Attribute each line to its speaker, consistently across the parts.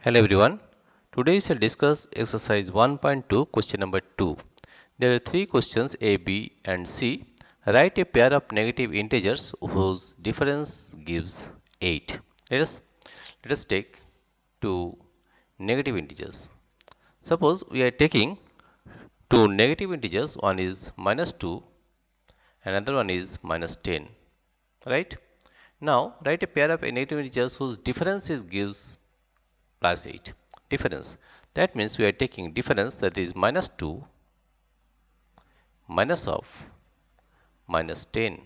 Speaker 1: Hello everyone. Today we shall discuss exercise 1.2 question number 2. There are three questions A, B and C. Write a pair of negative integers whose difference gives 8. Let us take two negative integers. Suppose we are taking two negative integers. One is minus 2 and another one is minus 10. Right? Now write a pair of negative integers whose difference gives plus 8. Difference. That means we are taking difference, that is minus 2 minus of minus 10.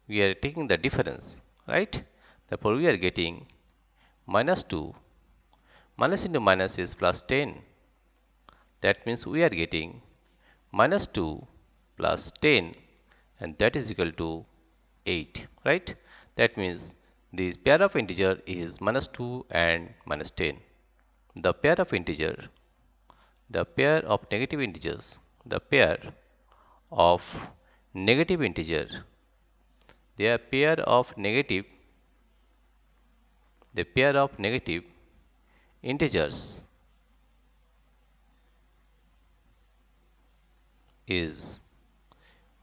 Speaker 1: We are taking the difference, right? Therefore, we are getting minus 2 minus into minus is plus 10. That means we are getting minus 2 plus 10, and that is equal to 8, right? That means this pair of integer is minus 2 and minus 10. The pair of negative integers, the pair of negative integer, the pair of negative integers is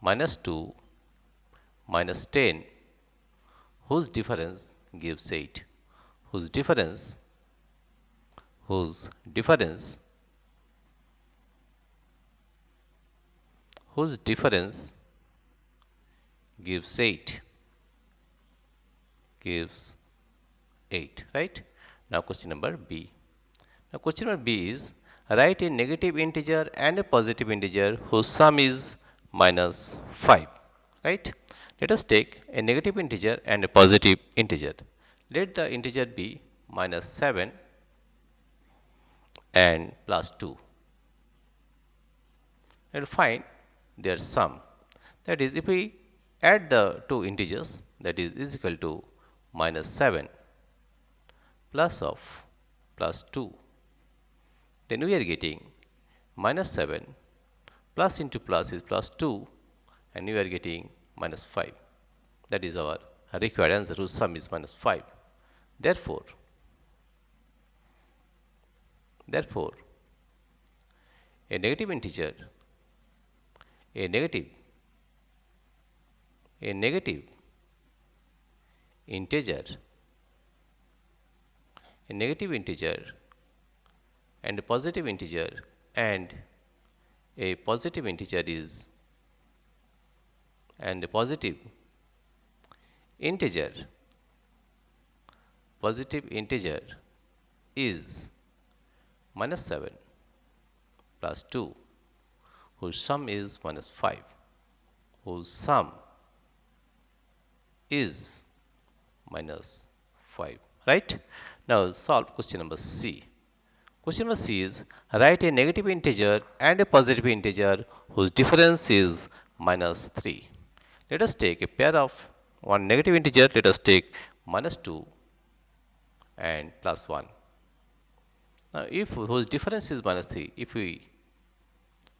Speaker 1: minus 2 minus 10, whose difference gives 8. Whose difference gives 8, right? Now question number B. Now question number B is write a negative integer and a positive integer whose sum is minus 5, right? Let us take a negative integer and a positive integer. Let the integer be minus 7 and plus 2, and find their sum. That is, if we add the two integers, that is equal to minus 7 plus of plus 2, then we are getting minus 7 plus into plus is plus 2, and we are getting minus 5. That is our required answer, whose sum is minus 5. Therefore, a negative integer, a negative integer, and a positive integer, and a positive integer is minus 7 plus 2, whose sum is minus 5, whose sum is minus 5, right? Now solve question number C. Question number C is write a negative integer and a positive integer whose difference is minus 3. Let us take a pair of one negative integer. Let us take minus 2 and plus 1. Now if whose difference is minus 3,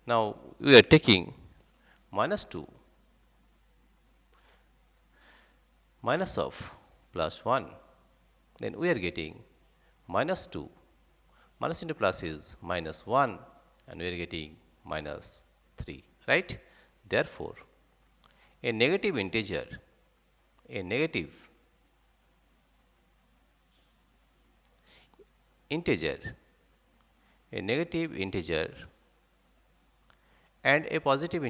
Speaker 1: now we are taking minus 2 minus of plus 1, then we are getting minus 2 minus into plus is minus 1, and we are getting minus 3, right? Therefore, a negative integer and a positive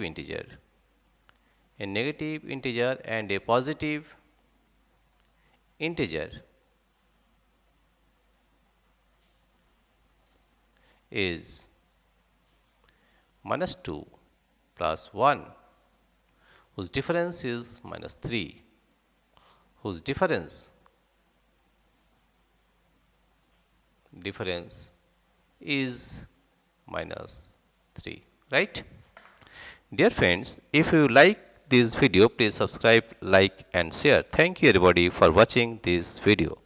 Speaker 1: integer, a negative integer and a positive integer is minus 2 plus 1, whose difference is minus 3, whose difference is minus 3, right? Dear friends, if you like this video, please subscribe, like and share. Thank you everybody for watching this video.